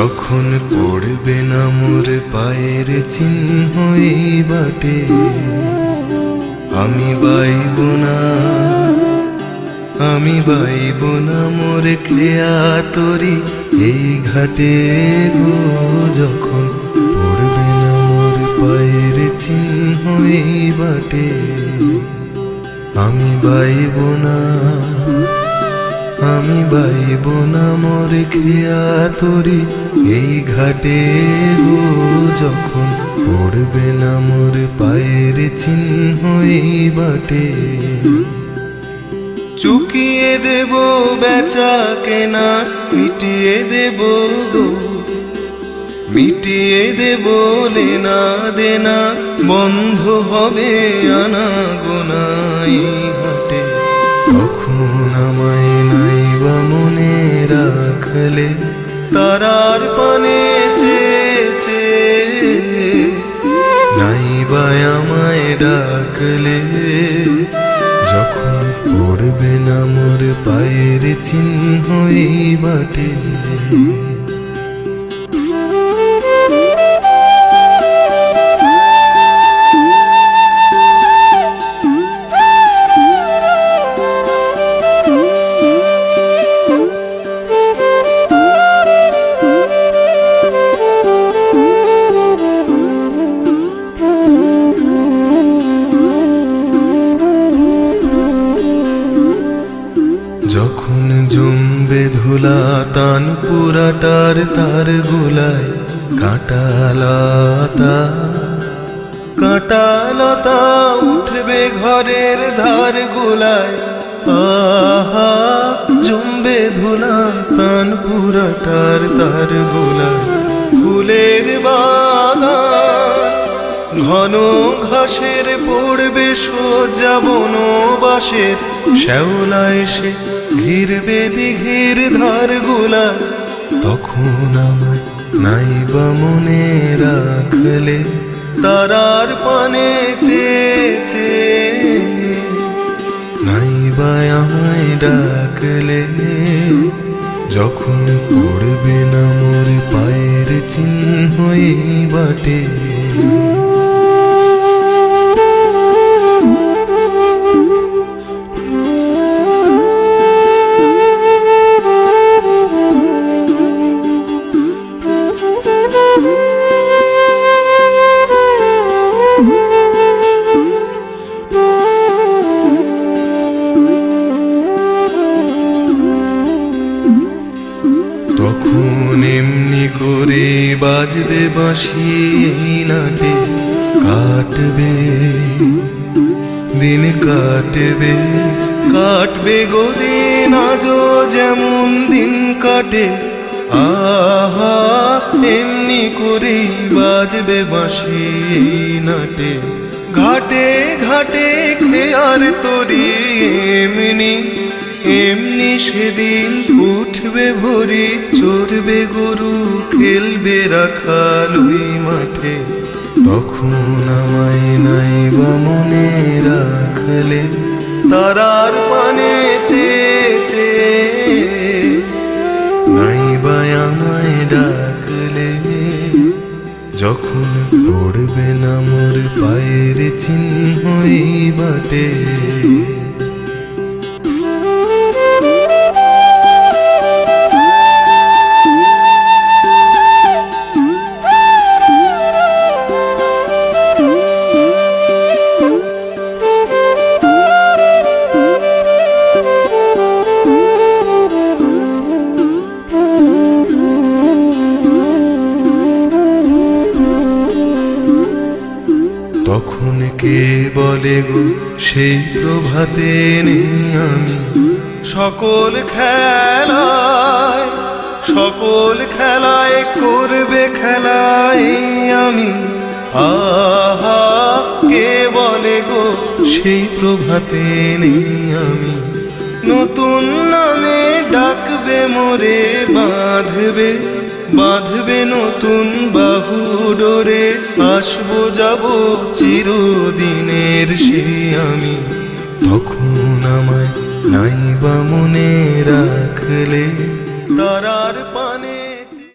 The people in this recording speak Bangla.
যখন পড়বে না মোর পায়ের চিহ্ন এই বাটে, আমি বাইব না, আমি বাইব না মোর খেয়া তরি এই ঘাটে গো। যখন পড়বে না মোর পায়ের চিহ্ন এই বাটে, আমি বাইব না, আমি বাইব না মোর খেয়া তরি এই ঘাটে গো। যখন পড়বে না মোর পায়ের চিহ্ন এই বাটে, চুকিয়ে দেব বেচা কেনা, মিটিয়ে দেব গো, মিটিয়ে দেব লেনা দেনা, বন্ধ হবে আনা গোনাই হাটে। তখন আমায় নাইবা মনে রাখলে, তারার পানে চেয়েছে, নাইবা আমায় ডাকলে। যখন পড়বে না মোর পায়ের চিহ্ন এই বাটে, যখন জমবে ধুলা তান পুরাটার তার গোলায়, কাঁটালতা কাঁটালতা উঠবে ঘরের ধার গোলায়। আহা জমবে ধুলা তান পুরাটার তার গোলায়, ফুলের বাগান ঘন ঘাসের পড়বে সোজা বনবাসের, শ্যাওলা এসে ঘিরবে দিঘির ধার গোলা। তখন আমায় নাইবা মনে রাখলে, তারার পানে চেয়েছে, নাইবা আমায় ডাকলে। যখন পড়বে না মোর পায়ের চিহ্ন এই বাটে, তখন এমনি করে বাজবে বাঁশি এই নাটে, কাটবে দিন, কাটবে কাটবে গদিন আজও যেমন দিন কাটে। আহা এমনি করে বাজবে বাঁশি এই নাটে, ঘাটে ঘাটে খেয়ার তরি এমনি এমনি সেদিন উঠবে ভরি, চড়বে গরু খেলবে রাখাল ওই মাঠে। তখন আমায় নাইবা মনে রাখলে, তারার পানে চেয়েছে, নাইবা আমায় ডাকলে। যখন পড়বে না মোর পায়ের চিহ্ন এই বাটে, তখন কে বলে গো সেই প্রভাতে নেই আমি, সকল খেলায় সকল খেলায় করবে খেলায় আমি। আহা কে বলে গো সেই প্রভাতে নেই আমি, নতুন নামে ডাকবে মোরে, বাঁধবে বাঁধবে নতুন বাহু ডোরে। আসবো যাব চিরদিনের সে আমি, তখন আমায় নাইবা মনে রাখলে, তারার পানে